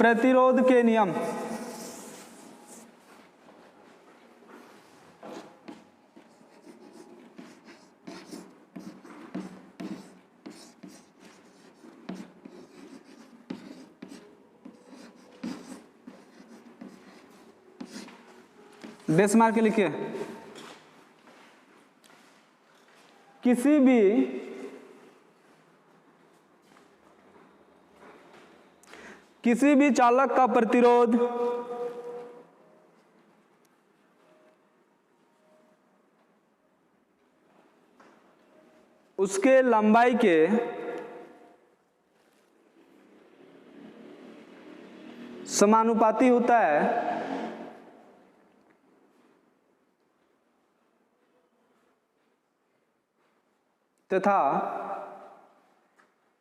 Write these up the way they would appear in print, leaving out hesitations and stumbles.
प्रतिरोध के नियम। डेस मार के लिखिए। किसी भी चालक का प्रतिरोध उसके लंबाई के समानुपाती होता है तथा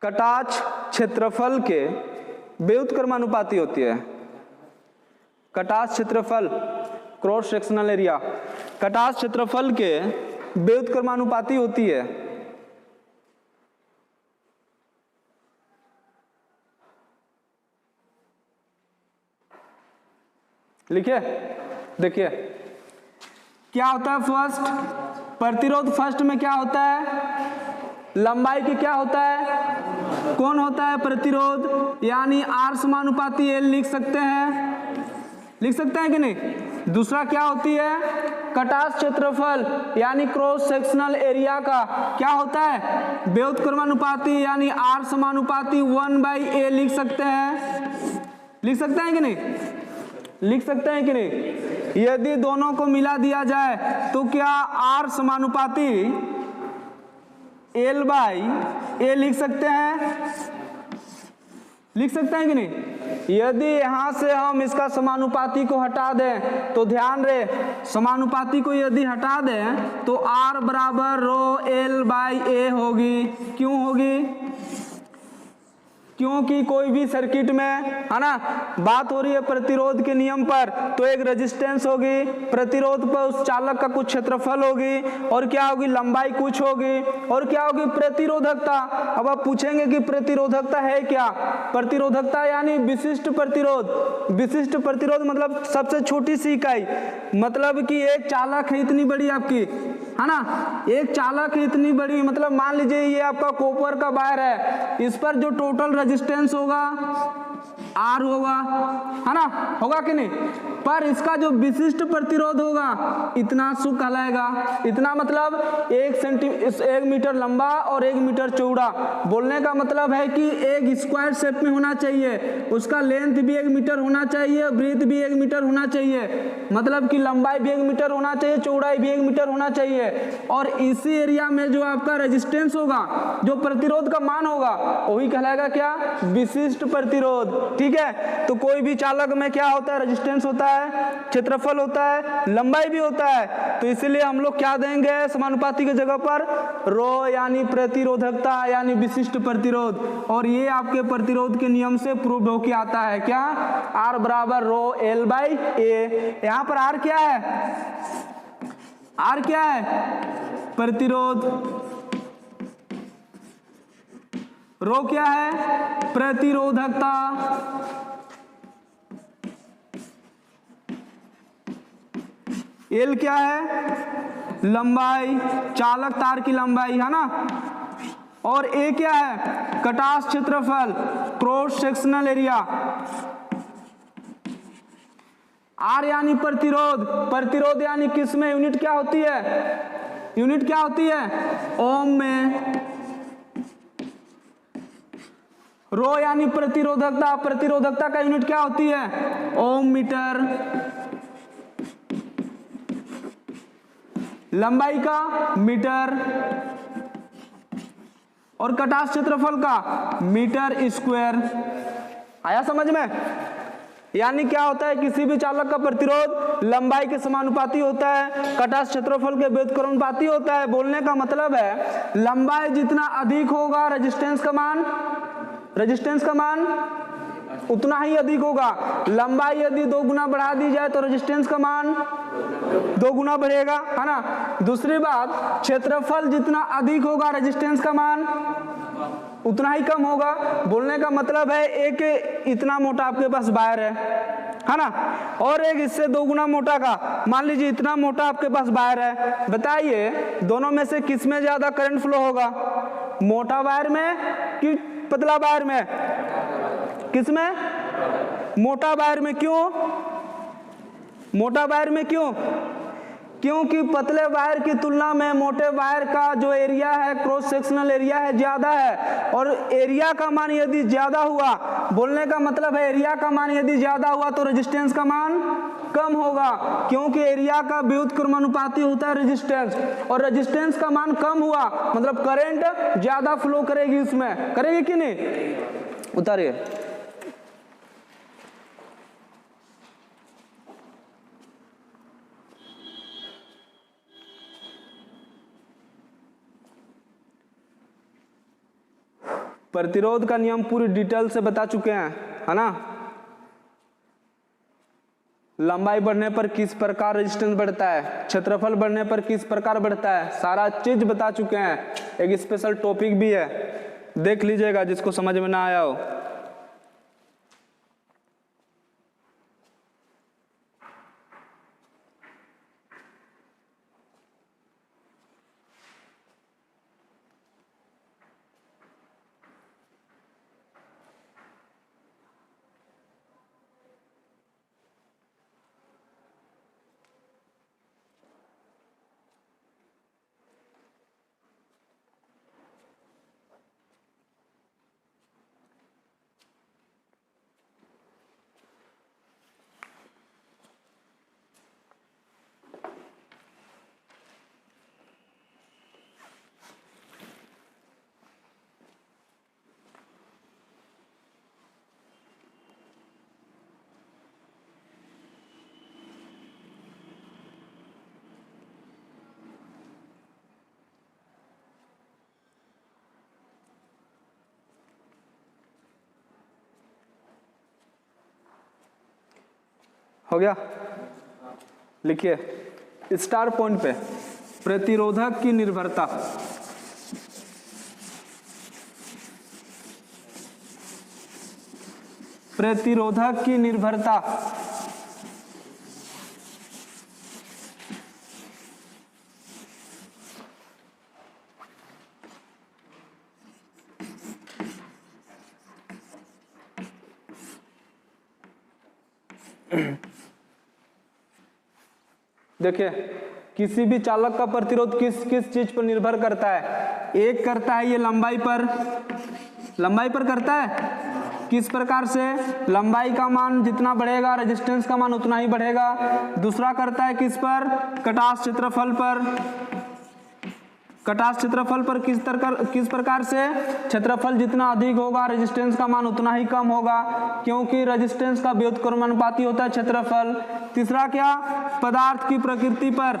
कटाच क्षेत्रफल के व्युत्क्रमानुपाती होती है। कटाच क्षेत्रफल क्रॉस सेक्शनल एरिया कटाच क्षेत्रफल के व्युत्क्रमानुपाती होती है। लिखिए, देखिए क्या होता है। फर्स्ट प्रतिरोध फर्स्ट में क्या होता है, लंबाई की क्या होता है, कौन होता है प्रतिरोध, यानी आर समानुपाती एल लिख सकते हैं कि नहीं। दूसरा क्या होती है, कटास क्षेत्रफल यानी क्रॉस सेक्शनल एरिया का क्या होता है, व्युत्क्रमानुपाती यानी आर समानुपाती 1/a लिख सकते हैं कि नहीं, लिख सकते हैं कि नहीं। यदि दोनों को मिला दिया जाए तो क्या आर समानुपाती L/A लिख सकते हैं कि नहीं। यदि यहां से हम इसका समानुपाती को हटा दें तो ध्यान रहे, समानुपाती को यदि हटा दें तो R बराबर ρL/A होगी। क्यों होगी, क्योंकि कोई भी सर्किट में है ना बात हो रही है प्रतिरोध के नियम पर, तो एक रेजिस्टेंस होगी, प्रतिरोध पर उस चालक का कुछ क्षेत्रफल होगी और क्या होगी, लंबाई कुछ होगी और क्या होगी, प्रतिरोधकता। अब आप पूछेंगे कि प्रतिरोधकता है क्या, प्रतिरोधकता यानी विशिष्ट प्रतिरोध। विशिष्ट प्रतिरोध मतलब सबसे छोटी सी इकाई, मतलब कि एक चालक है इतनी बड़ी आपकी, है ना, एक चालक है इतनी बड़ी, मतलब मान लीजिए ये आपका कॉपर का वायर है, इस पर जो टोटल रेजिस्टेंस होगा R होगा, है ना, होगा कि नहीं। पर इसका जो विशिष्ट प्रतिरोध होगा इतना सु कहलाएगा। इतना मतलब 1 मीटर लंबा और 1 मीटर चौड़ा। बोलने का मतलब है कि एक स्क्वायर शेप में होना चाहिए, उसका लेंथ भी 1 मीटर होना चाहिए, ब्रीथ भी 1 मीटर होना चाहिए, मतलब कि लंबाई भी 1 मीटर होना चाहिए, चौड़ाई भी 1 मीटर होना चाहिए। और इसी एरिया में जो आपका रेजिस्टेंस होगा, जो प्रतिरोध का मान होगा, वही कहलाएगा क्या, विशिष्ट प्रतिरोध। ठीक है, तो कोई भी चालक में क्या होता है, रेजिस्टेंस होता है, क्षेत्रफल होता है, लंबाई भी होता है। तो इसलिए हम लोग क्या देंगे समानुपाती की जगह पर, रो यानी प्रतिरोधकता यानी विशिष्ट प्रतिरोध। और ये आपके प्रतिरोध के नियम से प्रूव होके आता है क्या, R बराबर ρL/A। यहां पर R क्या है, R क्या है, प्रतिरोध, रो क्या है, प्रतिरोधकता, एल क्या है, लंबाई, चालक तार की लंबाई, है ना, और ए क्या है, कटास क्षेत्रफल, क्रॉस सेक्शनल एरिया। आर यानी प्रतिरोध, प्रतिरोध यानी किस में यूनिट क्या होती है, यूनिट क्या होती है, ओम में। रो यानी प्रतिरोधकता, प्रतिरोधकता का यूनिट क्या होती है, ओम मीटर। लंबाई का मीटर और कटास क्षेत्रफल का मीटर स्क्वायर। आया समझ में। यानी क्या होता है, किसी भी चालक का प्रतिरोध लंबाई के समानुपाती होता है, कटास क्षेत्रफल के व्युत्क्रमानुपाती होता है। बोलने का मतलब है लंबाई जितना अधिक होगा रेजिस्टेंस का मान उतना ही अधिक होगा। लंबाई यदि 2 गुना बढ़ा दी जाए तो रेजिस्टेंस का मान 2 गुना बढ़ेगा, है ना। दूसरी बात, क्षेत्रफल जितना अधिक होगा रेजिस्टेंस का मान उतना ही कम होगा। बोलने का मतलब है एक इतना मोटा आपके पास वायर है ना, और एक इससे 2 गुना मोटा का, मान लीजिए इतना मोटा आपके पास वायर है। बताइए दोनों में से किस में ज्यादा करंट फ्लो होगा, मोटा वायर में कि पतला वायर में? किस में? मोटा वायर में। क्यों मोटा वायर में? क्योंकि पतले वायर की तुलना में मोटे वायर का जो एरिया है, क्रॉस सेक्शनल एरिया है, ज्यादा है। और एरिया का मान यदि ज्यादा हुआ, बोलने का मतलब है एरिया का मान यदि ज्यादा हुआ तो रेजिस्टेंस का मान कम होगा, क्योंकि एरिया का व्युत्क्रमानुपाती होता है रेजिस्टेंस, और रेजिस्टेंस का मान कम हुआ मतलब करंट ज्यादा फ्लो करेगी उसमें, करेगी कि नहीं? उतारिए। प्रतिरोध का नियम पूरी डिटेल से बता चुके हैं, है ना। लंबाई बढ़ने पर किस प्रकार रेजिस्टेंस बढ़ता है, क्षेत्रफल बढ़ने पर किस प्रकार बढ़ता है, सारा चीज बता चुके हैं। एक स्पेशल टॉपिक भी है, देख लीजिएगा जिसको समझ में ना आया हो। हो गया? लिखिए स्टार पॉइंट पे प्रतिरोधक की निर्भरता। प्रतिरोधक की निर्भरता देखिए किसी भी चालक का प्रतिरोध किस किस चीज पर निर्भर करता है? एक करता है ये लंबाई पर करता है। किस प्रकार से? लंबाई का मान जितना बढ़ेगा रेजिस्टेंस का मान उतना ही बढ़ेगा। दूसरा करता है किस पर? कटास क्षेत्रफल पर। कटास क्षेत्रफल पर किस प्रकार से? क्षेत्रफल जितना अधिक होगा रेजिस्टेंस का मान उतना ही कम होगा, क्योंकि रेजिस्टेंस का व्युत्क्रमानुपाती होता है क्षेत्रफल। तीसरा क्या? पदार्थ की प्रकृति पर।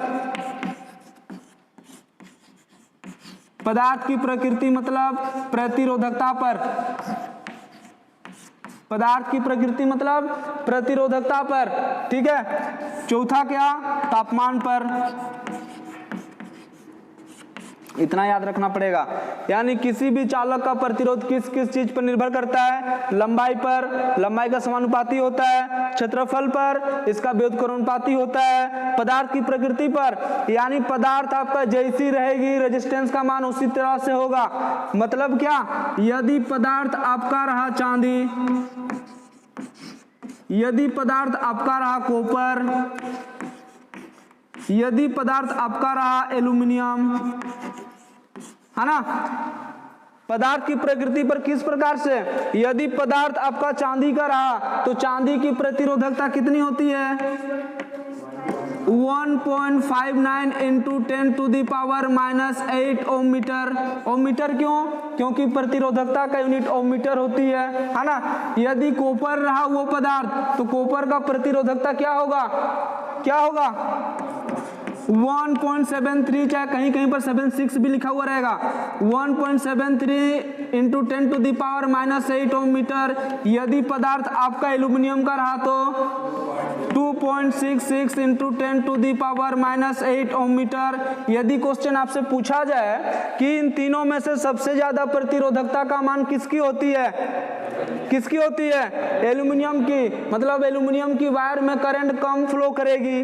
पदार्थ की प्रकृति मतलब प्रतिरोधकता पर। पदार्थ की प्रकृति मतलब प्रतिरोधकता पर, ठीक है। चौथा क्या? तापमान पर। इतना याद रखना पड़ेगा। यानी किसी भी चालक का प्रतिरोध किस किस चीज पर निर्भर करता है? लंबाई पर, लंबाई का समानुपाती होता है। क्षेत्रफल पर, इसका व्युत्क्रमानुपाती होता है। पदार्थ की प्रकृति पर, यानी पदार्थ आपका जैसी रहेगी रेजिस्टेंस का मान उसी तरह से होगा। मतलब क्या? यदि पदार्थ आपका रहा चांदी, यदि पदार्थ आपका रहा कॉपर, यदि पदार्थ आपका रहा एल्यूमिनियम, है ना। पदार्थ की प्रकृति पर किस प्रकार से? यदि पदार्थ आपका चांदी का रहा तो चांदी की प्रतिरोधकता कितनी होती है? 1.59 इंटू 10⁻⁻8 ओम मीटर। ओम मीटर क्यों? क्योंकि प्रतिरोधकता का यूनिट ओम मीटर होती है ना। यदि कॉपर रहा वो पदार्थ तो कॉपर का प्रतिरोधकता क्या होगा? क्या होगा? 1.73, चाहे कहीं कहीं पर 76 भी लिखा हुआ रहेगा। 1.73 इंटू 10⁻⁻8 ओम मीटर। यदि पदार्थ आपका एल्यूमिनियम का रहा तो 2.66 इंटू 10⁻⁸ ओम मीटर। यदि क्वेश्चन आपसे पूछा जाए कि इन तीनों में से सबसे ज्यादा प्रतिरोधकता का मान किसकी होती है, किसकी होती है, एल्यूमिनियम की, मतलब एल्यूमिनियम की वायर में करंट कम फ्लो करेगी,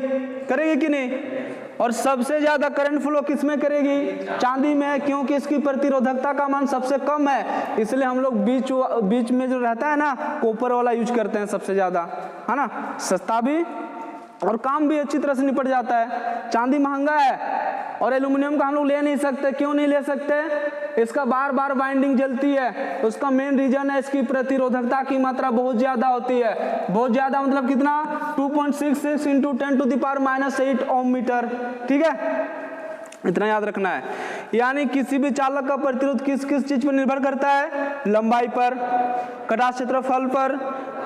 करेगी कि नहीं, और सबसे ज्यादा करंट फ्लो किसमें करेगी, चांदी में, क्योंकि इसकी प्रतिरोधकता का मान सबसे कम है। इसलिए हम लोग बीच में जो रहता है ना कॉपर वाला यूज करते हैं सबसे ज्यादा, है ना, सस्ता भी और काम भी अच्छी तरह से निपट जाता है। चांदी महंगा है और एल्यूमिनियम का हम लोग ले नहीं सकते। क्यों नहीं ले सकते, इसका बार बार बाइंडिंग जलती है। उसका मेन रीजन है इसकी प्रतिरोधकता की मात्रा बहुत ज्यादा होती है। बहुत ज्यादा मतलब कितना, 2.66 इंटू 10⁻⁸ ओम मीटर। ठीक है, इतना याद रखना है। यानी किसी भी चालक का प्रतिरोध किस किस चीज पर निर्भर करता है, लंबाई पर, कटास क्षेत्रफल पर,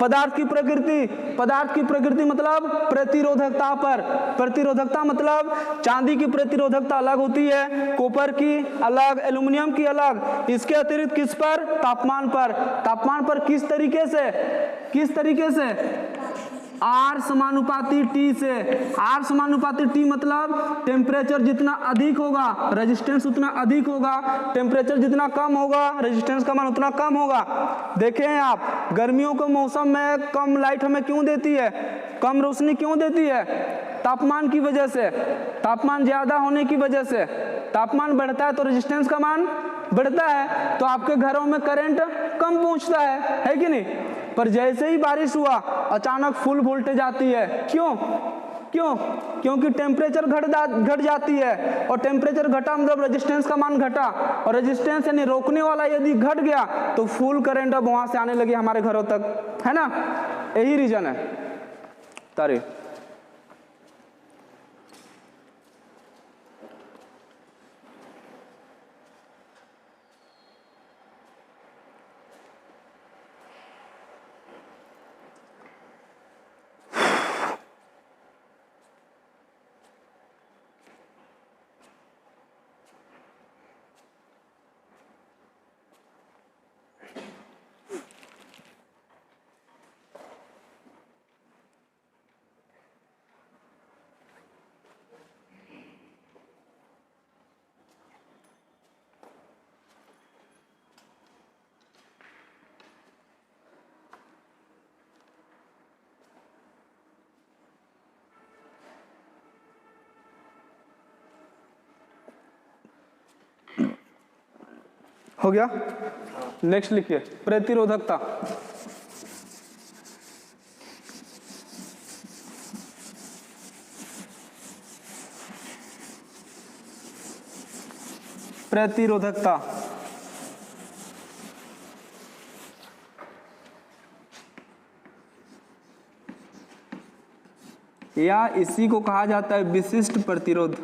पदार्थ की प्रकृति, पदार्थ की प्रकृति मतलब प्रतिरोधकता पर, प्रतिरोधकता मतलब चांदी की प्रतिरोधकता अलग होती है, कॉपर की अलग, एल्यूमिनियम की अलग। इसके अतिरिक्त किस पर, तापमान पर, तापमान पर किस तरीके से, किस तरीके से, R समानुपाती T से। R समानुपाती T मतलब टेम्परेचर जितना अधिक होगा रेजिस्टेंस उतना अधिक होगा, टेम्परेचर जितना कम होगा रेजिस्टेंस का मान उतना कम होगा। देखें आप, गर्मियों के मौसम में कम लाइट हमें क्यों देती है, कम रोशनी क्यों देती है, तापमान की वजह से, तापमान ज्यादा होने की वजह से। तापमान बढ़ता है तो रेजिस्टेंस का मान बढ़ता है, तो आपके घरों में करंट कम पहुंचता है कि नहीं। पर जैसे ही बारिश हुआ अचानक फुल वोल्टेज आती है, क्यों, क्यों, क्योंकि टेम्परेचर घट जाती है, और टेम्परेचर घटा मतलब रेजिस्टेंस का मान घटा, और रेजिस्टेंस यानी रोकने वाला यदि घट गया तो फुल करंट अब वहां से आने लगी हमारे घरों तक, है ना, यही रीजन है। तारीफ हो गया। नेक्स्ट लिखिए, प्रतिरोधकता। प्रतिरोधकता या इसी को कहा जाता है विशिष्ट प्रतिरोध।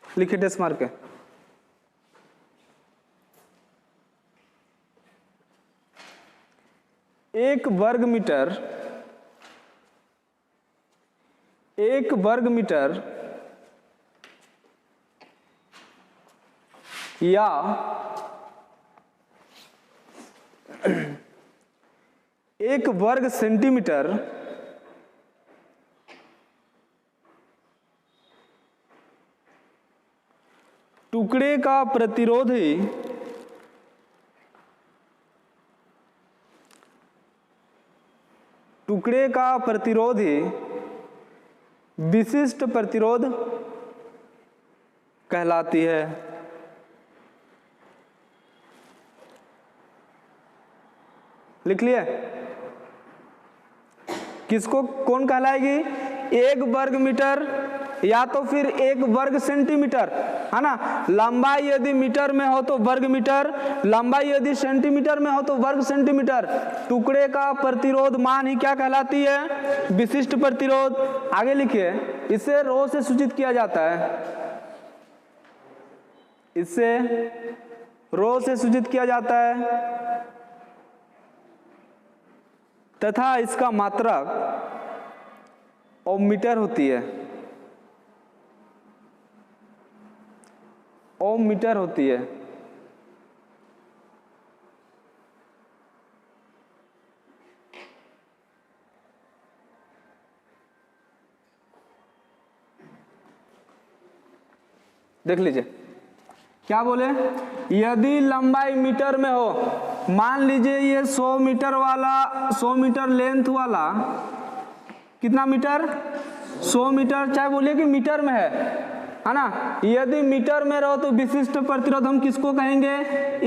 लिखिए टेस्ट मार्क है। एक वर्ग मीटर या एक वर्ग सेंटीमीटर टुकड़े का प्रतिरोध ही विशिष्ट प्रतिरोध कहलाती है। लिख लिए, किसको कौन कहलाएगी, एक वर्ग मीटर या तो फिर एक वर्ग सेंटीमीटर, है ना। लंबाई यदि मीटर में हो तो वर्ग मीटर, लंबाई यदि सेंटीमीटर में हो तो वर्ग सेंटीमीटर। टुकड़े का प्रतिरोध मान ही क्या कहलाती है, विशिष्ट प्रतिरोध। आगे लिखिए, इसे रो से सूचित किया जाता है, इससे रो से सूचित किया जाता है तथा इसका मात्रक ओम मीटर होती है, ओम मीटर होती है। देख लीजिए क्या बोले, यदि लंबाई मीटर में हो, मान लीजिए ये 100 मीटर वाला, 100 मीटर लेंथ वाला, कितना मीटर, 100 मीटर, चाहे बोलिए कि मीटर में है ना। यदि मीटर में रहो तो विशिष्ट प्रतिरोध हम किसको कहेंगे,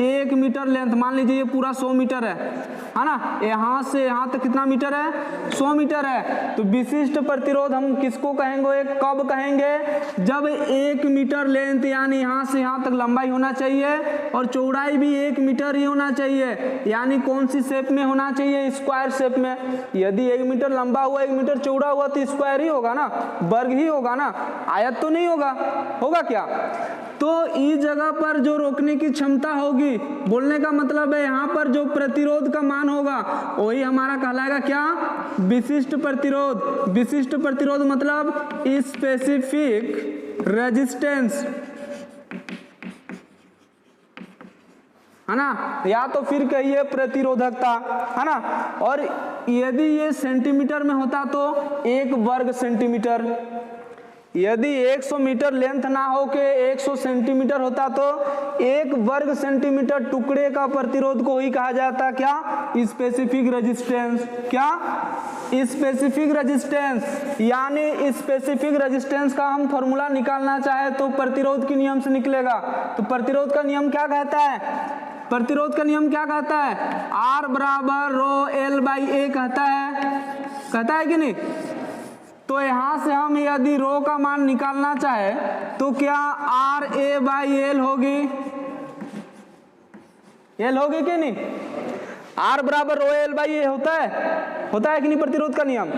1 मीटर लेंथ। मान लीजिए ये पूरा 100 मीटर है ना, यहाँ से यहाँ तक कितना मीटर है, 100 मीटर है। तो विशिष्ट प्रतिरोध हम किसको कहेंगे, कब कहेंगे, जब 1 मीटर लेंथ यानी यहाँ से यहाँ तक लंबाई होना चाहिए और चौड़ाई भी 1 मीटर ही होना चाहिए। यानी कौन सी शेप में होना चाहिए, स्क्वायर शेप में। यदि 1 मीटर लंबा हुआ 1 मीटर चौड़ा हुआ तो स्क्वायर ही होगा ना, वर्ग ही होगा ना, आयत तो नहीं होगा, होगा क्या। तो इस जगह पर जो रोकने की क्षमता होगी, बोलने का मतलब है यहाँ पर जो प्रतिरोध का मान होगा वही हमारा कहलाएगा क्या, विशिष्ट प्रतिरोध। विशिष्ट प्रतिरोध मतलब स्पेसिफिक रेजिस्टेंस, है ना, या तो फिर कहिए प्रतिरोधकता, है ना। और यदि ये सेंटीमीटर में होता तो 1 वर्ग सेंटीमीटर, यदि 100 मीटर लेंथ ना हो के 100 सेंटीमीटर होता तो 1 वर्ग सेंटीमीटर टुकड़े का प्रतिरोध को ही कहा जाता क्या, स्पेसिफिक रेजिस्टेंस। क्या, स्पेसिफिक रेजिस्टेंस। यानी स्पेसिफिक रेजिस्टेंस का हम फॉर्मूला निकालना चाहे तो प्रतिरोध के नियम से निकलेगा। तो प्रतिरोध का नियम क्या कहता है, प्रतिरोध का नियम क्या कहता है, R बराबर रो L बाई A कहता है कि नहीं। तो यहां से हम यदि रो का मान निकालना चाहे तो क्या आर ए बाई एल होगी, एल होगी कि नहीं। आर बराबर रो एल बाई ए होता है कि नहीं प्रतिरोध का नियम।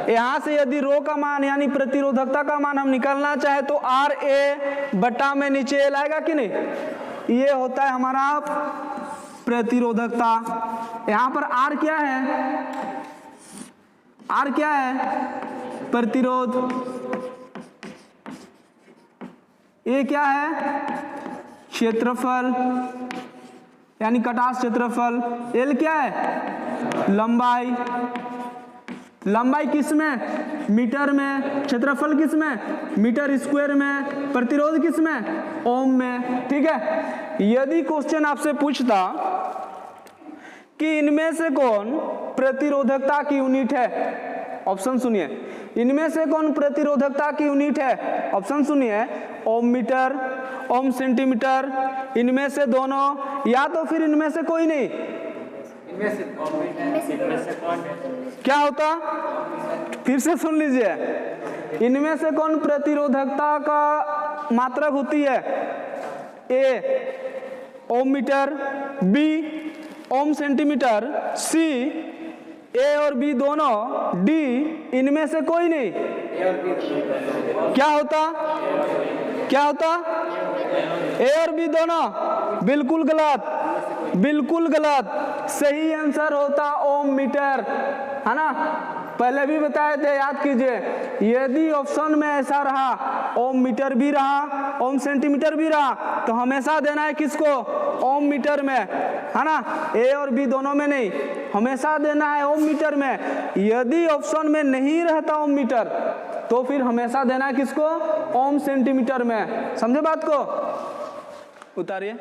यहां से यदि रो का मान यानी प्रतिरोधकता का मान हम निकालना चाहे तो आर ए बटा में नीचे एल आएगा कि नहीं। ये होता है हमारा प्रतिरोधकता। यहां पर आर क्या है, आर क्या है, प्रतिरोध। ये क्या है, क्षेत्रफल यानी कटास क्षेत्रफल। एल क्या है, लंबाई। लंबाई किस में, मीटर में। क्षेत्रफल किस में, मीटर स्क्वायर में। प्रतिरोध किस में, ओम में। ठीक है। यदि क्वेश्चन आपसे पूछता कि इनमें से कौन प्रतिरोधकता की यूनिट है, ऑप्शन सुनिए, इनमें से कौन प्रतिरोधकता की यूनिट है, ऑप्शन सुनिए, ओम मीटर, ओम सेंटीमीटर, इनमें से दोनों या तो फिर इनमें से कोई नहीं। क्या होता, फिर से सुन लीजिए, इनमें से कौन प्रतिरोधकता का मात्रक होती है, ए ओम मीटर, बी ओम सेंटीमीटर, सी ए और बी दोनों, डी इनमें से कोई नहीं। क्या होता, क्या होता, ए और बी दोनों, बिल्कुल गलत, बिल्कुल गलत। सही आंसर होता ओम मीटर, है ना। पहले भी बताए थे, याद कीजिए। यदि ऑप्शन में ऐसा रहा, ओम मीटर भी रहा, ओम सेंटीमीटर भी रहा, तो हमेशा देना है किसको, ओम मीटर में, है ना। ए और बी दोनों में नहीं, हमेशा देना है ओम मीटर में। यदि ऑप्शन में नहीं रहता ओम मीटर तो फिर हमेशा देना है किसको, ओम सेंटीमीटर में। समझे बात को, उतारिए।